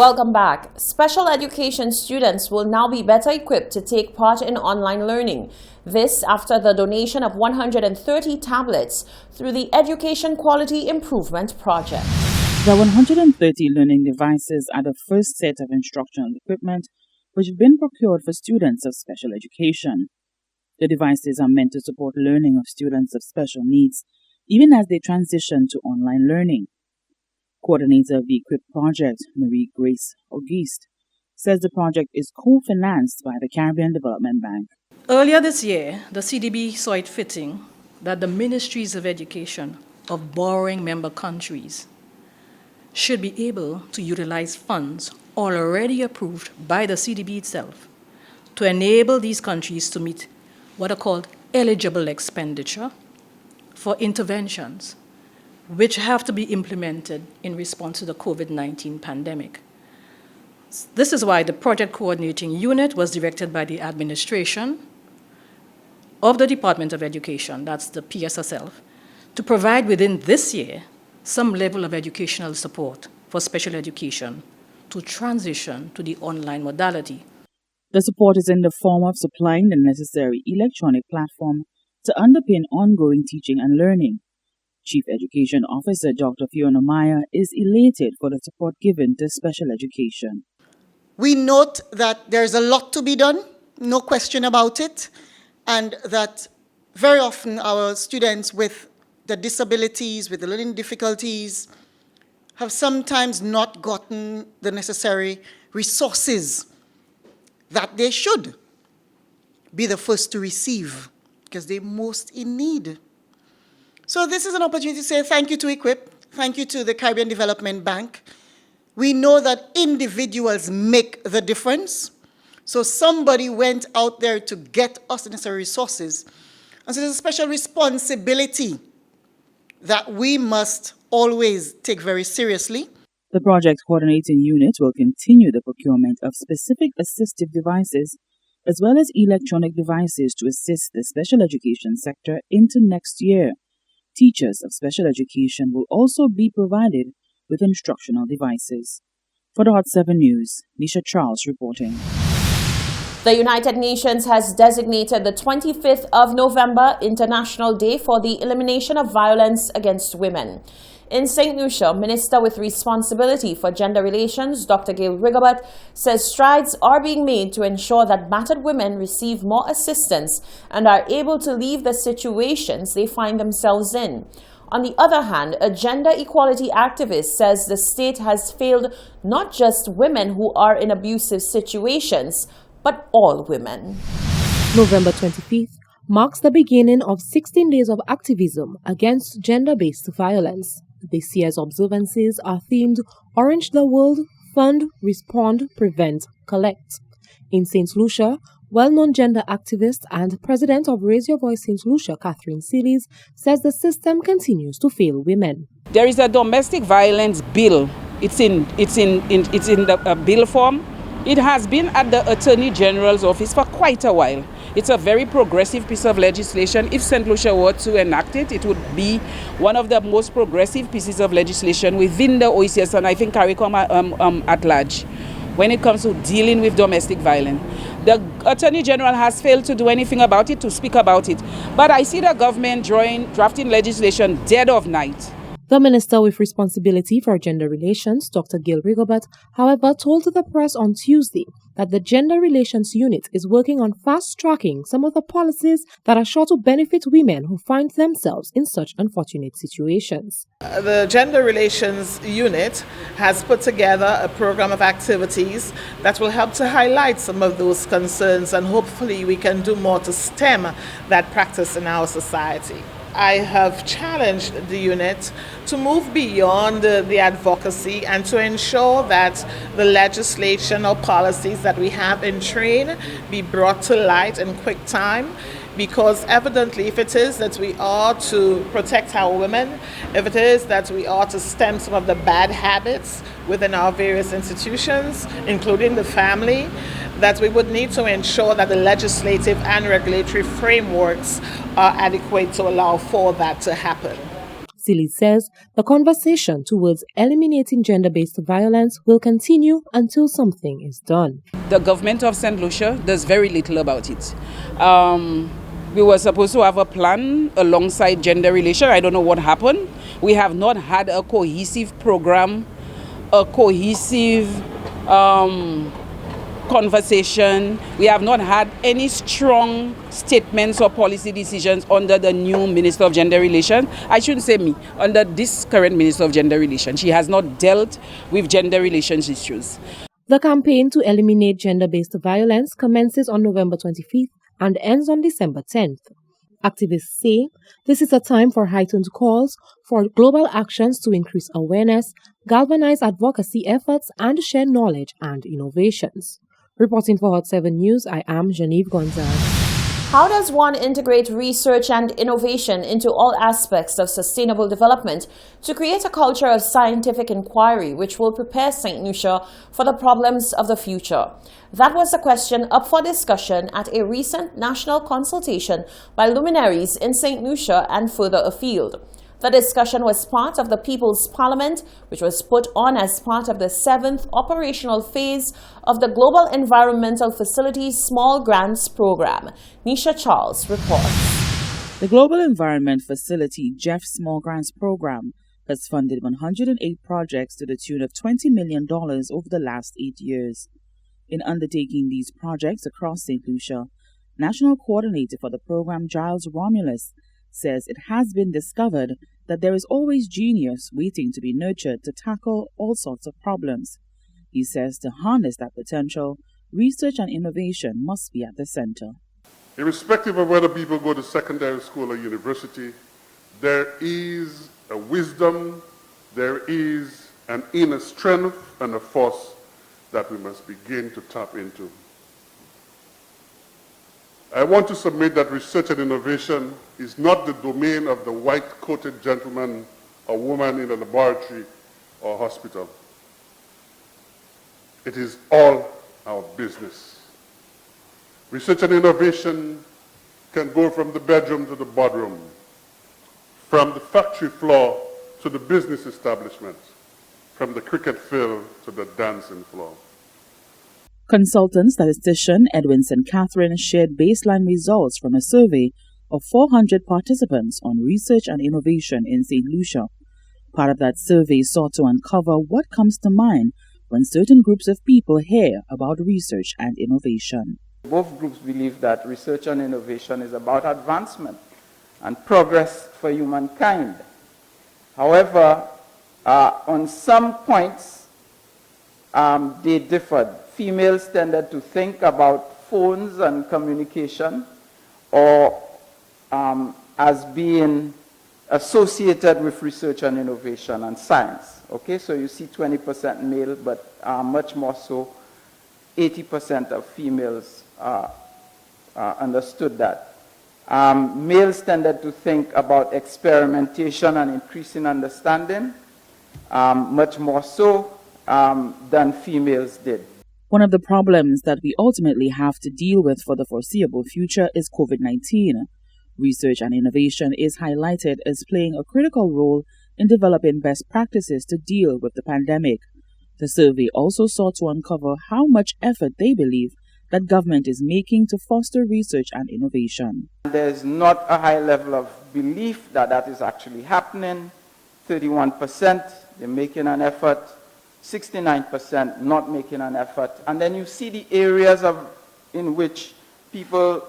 Welcome back. Special education students will now be better equipped to take part in online learning. This after the donation of 130 tablets through the Education Quality Improvement Project. The 130 learning devices are the first set of instructional equipment which have been procured for students of special education. The devices are meant to support learning of students of special needs, even as they transition to online learning. Coordinator of the EQUIP project, Marie Grace Auguste, says the project is co-financed by the Caribbean Development Bank. Earlier this year, the CDB saw it fitting that the ministries of education of borrowing member countries should be able to utilize funds already approved by the CDB itself to enable these countries to meet what are called eligible expenditure for interventions which have to be implemented in response to the COVID-19 pandemic. This is why the project coordinating unit was directed by the administration of the Department of Education, that's the PSSL, to provide within this year some level of educational support for special education to transition to the online modality. The support is in the form of supplying the necessary electronic platform to underpin ongoing teaching and learning. Chief Education Officer Dr. Fiona Meyer is elated for the support given to special education. We note that there's a lot to be done, no question about it, and that very often our students with the disabilities, with the learning difficulties, have sometimes not gotten the necessary resources that they should be the first to receive because they're most in need. So this is an opportunity to say thank you to EQUIP, thank you to the Caribbean Development Bank. We know that individuals make the difference. So somebody went out there to get us the necessary resources. And so there's a special responsibility that we must always take very seriously. The project coordinating unit will continue the procurement of specific assistive devices as well as electronic devices to assist the special education sector into next year. Teachers of special education will also be provided with instructional devices. For the Hot 7 News, Nisha Charles reporting. The United Nations has designated the 25th of November International Day for the Elimination of Violence Against Women. In St. Lucia, Minister with responsibility for gender relations, Dr. Gail Rigobert, says strides are being made to ensure that battered women receive more assistance and are able to leave the situations they find themselves in. On the other hand, a gender equality activist says the state has failed not just women who are in abusive situations, but all women. November 25th marks the beginning of 16 days of activism against gender-based violence. This year's observances are themed Orange the World, Fund, Respond, Prevent, Collect. In St. Lucia, well-known gender activist and president of Raise Your Voice St. Lucia, Catherine Seelys, says the system continues to fail women. There is a domestic violence bill. It's in the bill form. It has been at the Attorney General's office for quite a while. It's a very progressive piece of legislation. If St. Lucia were to enact it, it would be one of the most progressive pieces of legislation within the OECS and I think CARICOM at large when it comes to dealing with domestic violence. The Attorney General has failed to do anything about it, to speak about it. But I see the government drafting legislation dead of night. The Minister with responsibility for gender relations, Dr. Gail Rigobert, however, told the press on Tuesday that the Gender Relations Unit is working on fast-tracking some of the policies that are sure to benefit women who find themselves in such unfortunate situations. The Gender Relations Unit has put together a program of activities that will help to highlight some of those concerns, and hopefully we can do more to stem that practice in our society. I have challenged the unit to move beyond the advocacy and to ensure that the legislation or policies that we have in train be brought to light in quick time, because evidently if it is that we are to protect our women, if it is that we are to stem some of the bad habits within our various institutions, including the family, that we would need to ensure that the legislative and regulatory frameworks are adequate to allow for that to happen. Seeley says the conversation towards eliminating gender-based violence will continue until something is done. The government of St. Lucia does very little about it. We were supposed to have a plan alongside gender relations. I don't know what happened. We have not had a cohesive program, a cohesive conversation. We have not had any strong statements or policy decisions under the new Minister of Gender Relations. I shouldn't say me, under this current Minister of Gender Relations. She has not dealt with gender relations issues. The campaign to eliminate gender-based violence commences on November 25th and ends on December 10th. Activists say this is a time for heightened calls for global actions to increase awareness, galvanize advocacy efforts, and share knowledge and innovations. Reporting for Hot 7 News, I am Genevieve Gonzalez. How does one integrate research and innovation into all aspects of sustainable development to create a culture of scientific inquiry which will prepare St. Lucia for the problems of the future? That was the question up for discussion at a recent national consultation by luminaries in St. Lucia and further afield. The discussion was part of the People's Parliament, which was put on as part of the 7th operational phase of the Global Environmental Facilities Small Grants Program. Nisha Charles reports. The Global Environment Facility GEF Small Grants Program has funded 108 projects to the tune of $20 million over the last 8 years. In undertaking these projects across St. Lucia, National Coordinator for the program Giles Romulus says it has been discovered that there is always genius waiting to be nurtured to tackle all sorts of problems. He says to harness that potential, research and innovation must be at the center. Irrespective of whether people go to secondary school or university, there is a wisdom, there is an inner strength and a force that we must begin to tap into. I want to submit that research and innovation is not the domain of the white-coated gentleman or woman in a laboratory or hospital. It is all our business. Research and innovation can go from the bedroom to the boardroom, from the factory floor to the business establishment, from the cricket field to the dancing floor. Consultant statistician Edwin St. Catherine shared baseline results from a survey of 400 participants on research and innovation in St. Lucia. Part of that survey sought to uncover what comes to mind when certain groups of people hear about research and innovation. Both groups believe that research and innovation is about advancement and progress for humankind. However, on some points, they differed. Females tended to think about phones and communication or as being associated with research and innovation and science. Okay, so you see 20% male, but much more so, 80% of females understood that. Males tended to think about experimentation and increasing understanding, much more so than females did. One of the problems that we ultimately have to deal with for the foreseeable future is COVID-19. Research and innovation is highlighted as playing a critical role in developing best practices to deal with the pandemic. The survey also sought to uncover how much effort they believe that government is making to foster research and innovation. There's not a high level of belief that that is actually happening. 31%, they're making an effort. 69% not making an effort. And then you see the areas in which people,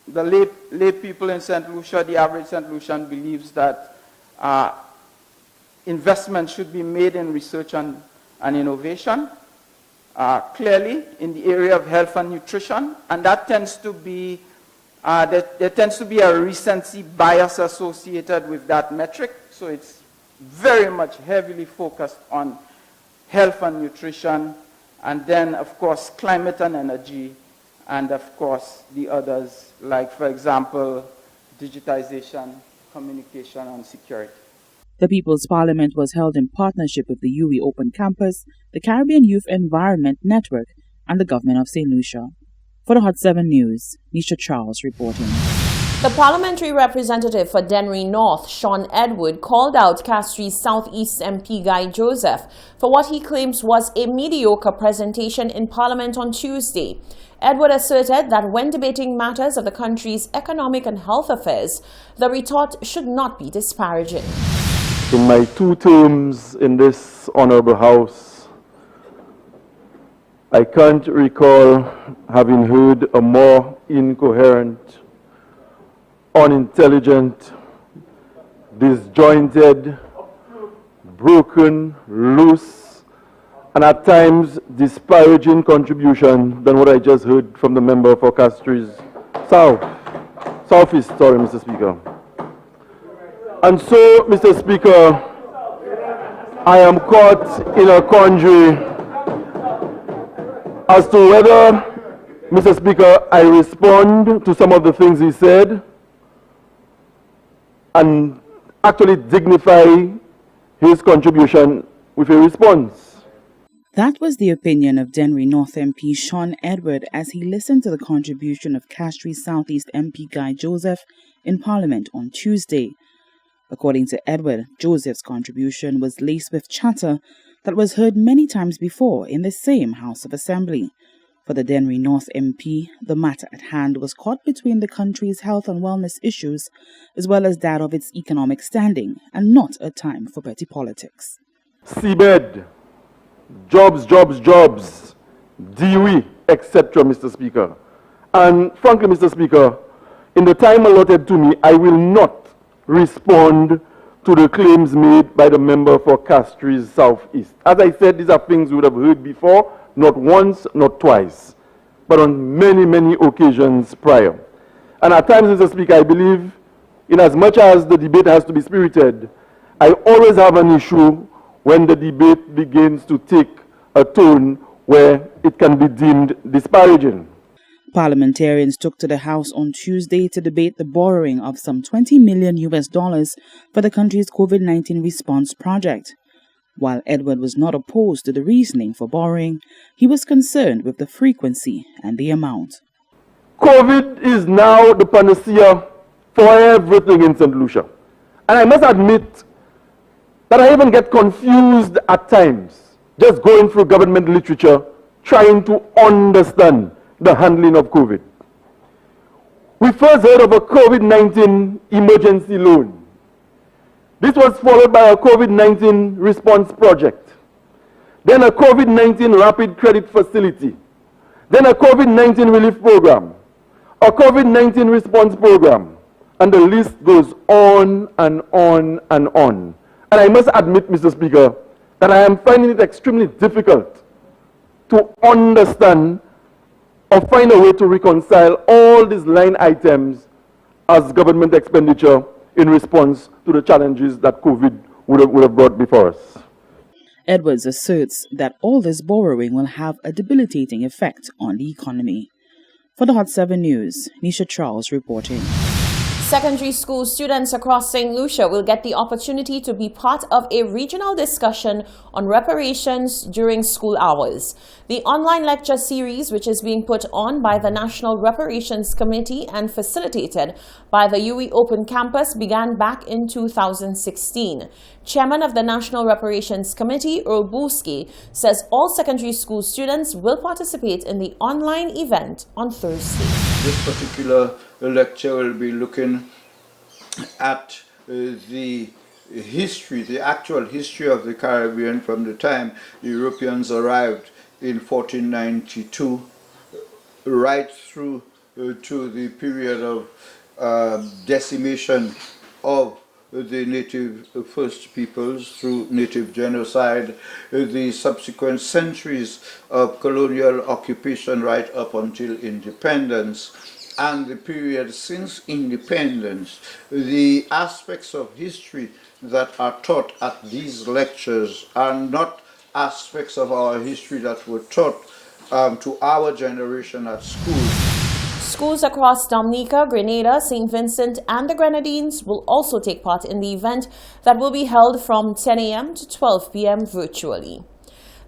the lay people in St. Lucia, the average St. Lucian believes that investment should be made in research and innovation, clearly in the area of health and nutrition, and that tends to be, there tends to be a recency bias associated with that metric, so it's very much heavily focused on health and nutrition, and then, of course, climate and energy, and, of course, the others, like, for example, digitization, communication, and security. The People's Parliament was held in partnership with the UWI Open Campus, the Caribbean Youth Environment Network, and the Government of St. Lucia. For the Hot 7 News, Nisha Charles reporting. The parliamentary representative for Dennery North, Sean Edward, called out Castries Southeast MP Guy Joseph for what he claims was a mediocre presentation in Parliament on Tuesday. Edward asserted that when debating matters of the country's economic and health affairs, the retort should not be disparaging. In my 2 terms in this honorable House, I can't recall having heard a more incoherent, unintelligent, disjointed, broken, loose, and at times disparaging contribution than what I just heard from the member for Castries Southeast, sorry, Mr. Speaker. And so, Mr. Speaker, I am caught in a quandary as to whether, Mr. Speaker, I respond to some of the things he said and actually dignify his contribution with a response. That was the opinion of Dennery North MP Sean Edward as he listened to the contribution of Castries Southeast MP Guy Joseph in Parliament on Tuesday. According to Edward, Joseph's contribution was laced with chatter that was heard many times before in the same House of Assembly. For the Dennery North MP, the matter at hand was caught between the country's health and wellness issues as well as that of its economic standing, and not a time for petty politics. Seabed, jobs, DWE, etc., Mr. Speaker. And frankly, Mr. Speaker, in the time allotted to me, I will not respond to the claims made by the member for Castries Southeast. As I said, these are things we would have heard before, not once, not twice, but on many, many occasions prior. And at times, Mr. Speaker, I believe, in as much as the debate has to be spirited, I always have an issue when the debate begins to take a tone where it can be deemed disparaging. Parliamentarians took to the House on Tuesday to debate the borrowing of some $20 million for the country's COVID-19 response project. While Edward was not opposed to the reasoning for borrowing, he was concerned with the frequency and the amount. COVID is now the panacea for everything in St. Lucia. And I must admit that I even get confused at times, just going through government literature, trying to understand the handling of COVID. We first heard of a COVID-19 emergency loan. This was followed by a COVID-19 response project, then a COVID-19 rapid credit facility, then a COVID-19 relief program, a COVID-19 response program, and the list goes on and on and on. And I must admit, Mr. Speaker, that I am finding it extremely difficult to understand or find a way to reconcile all these line items as government expenditure in response to the challenges that COVID would have brought before us. Edwards asserts that all this borrowing will have a debilitating effect on the economy. For the Hot 7 News, Nisha Charles reporting. Secondary school students across St. Lucia will get the opportunity to be part of a regional discussion on reparations during school hours. The online lecture series, which is being put on by the National Reparations Committee and facilitated by the UWI Open Campus, began back in 2016. Chairman of the National Reparations Committee, Earl Booski, says all secondary school students will participate in the online event on Thursday. This particular lecture will be looking at the history, the actual history of the Caribbean from the time the Europeans arrived in 1492 right through to the period of decimation of the native First Peoples through native genocide, the subsequent centuries of colonial occupation right up until independence, and the period since independence. The aspects of history that are taught at these lectures are not aspects of our history that were taught to our generation at school. Schools across Dominica, Grenada, St. Vincent and the Grenadines will also take part in the event that will be held from 10 a.m. to 12 p.m. virtually.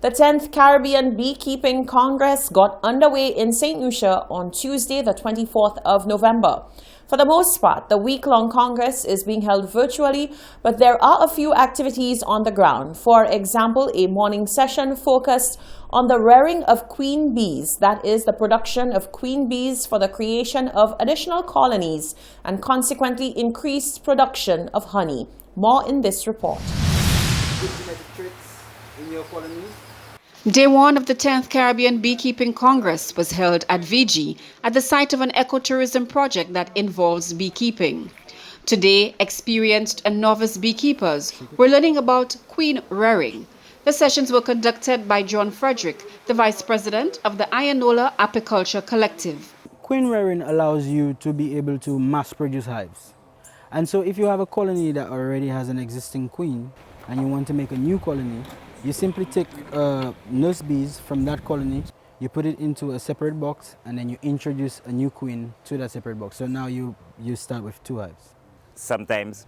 The 10th Caribbean Beekeeping Congress got underway in St. Lucia on Tuesday, the 24th of November. For For the most part, the week-long Congress is being held virtually, but there are a few activities on the ground. For example, a morning session focused on the rearing of queen bees, that is, the production of queen bees for the creation of additional colonies and consequently increased production of honey. More in this report. Day one of the 10th Caribbean Beekeeping Congress was held at Fiji at the site of an ecotourism project that involves beekeeping. Today, experienced and novice beekeepers were learning about queen rearing. The sessions were conducted by John Frederick, the Vice President of the Ayanola Apiculture Collective. Queen rearing allows you to be able to mass produce hives. And so if you have a colony that already has an existing queen and you want to make a new colony, you simply take nurse bees from that colony, you put it into a separate box, and then you introduce a new queen to that separate box. So now you start with 2 hives. Sometimes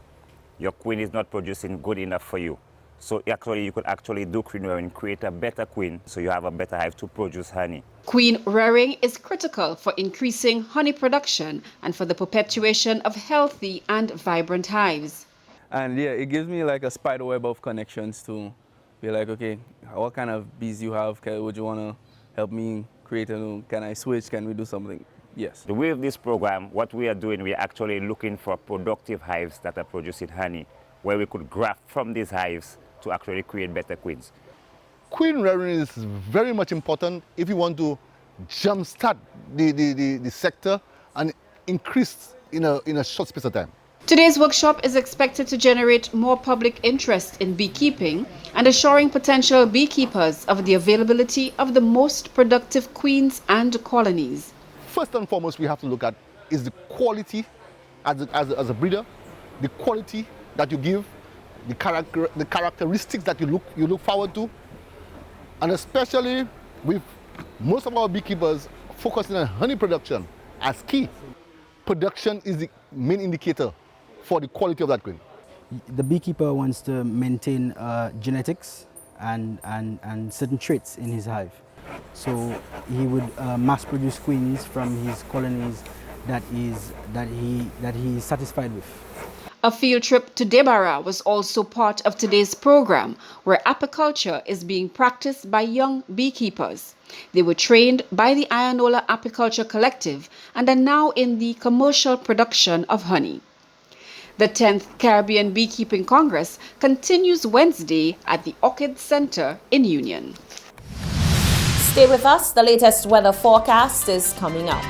your queen is not producing good enough for you. So actually you could actually do queen rearing, create a better queen so you have a better hive to produce honey. Queen rearing is critical for increasing honey production and for the perpetuation of healthy and vibrant hives. And yeah, it gives me like a spider web of connections to be like, okay, what kind of bees you have? Would you want to help me create a new? Can I switch? Can we do something? Yes. The way of this program, what we are doing, we are actually looking for productive hives that are producing honey, where we could graft from these hives to actually create better queens. Queen rearing is very much important if you want to jumpstart the sector and increase in a short space of time. Today's workshop is expected to generate more public interest in beekeeping and assuring potential beekeepers of the availability of the most productive queens and colonies. First and foremost, we have to look at is the quality as a breeder, the quality that you give, the characteristics that you look forward to, and especially with most of our beekeepers focusing on honey production as key. Production is the main indicator for the quality of that queen. The beekeeper wants to maintain genetics and certain traits in his hive. So he would mass produce queens from his colonies that he is satisfied with. A field trip to Debarra was also part of today's program, where apiculture is being practiced by young beekeepers. They were trained by the Ayanola Apiculture Collective and are now in the commercial production of honey. The 10th Caribbean Beekeeping Congress continues Wednesday at the Orchid Center in Union. Stay with us. The latest weather forecast is coming up.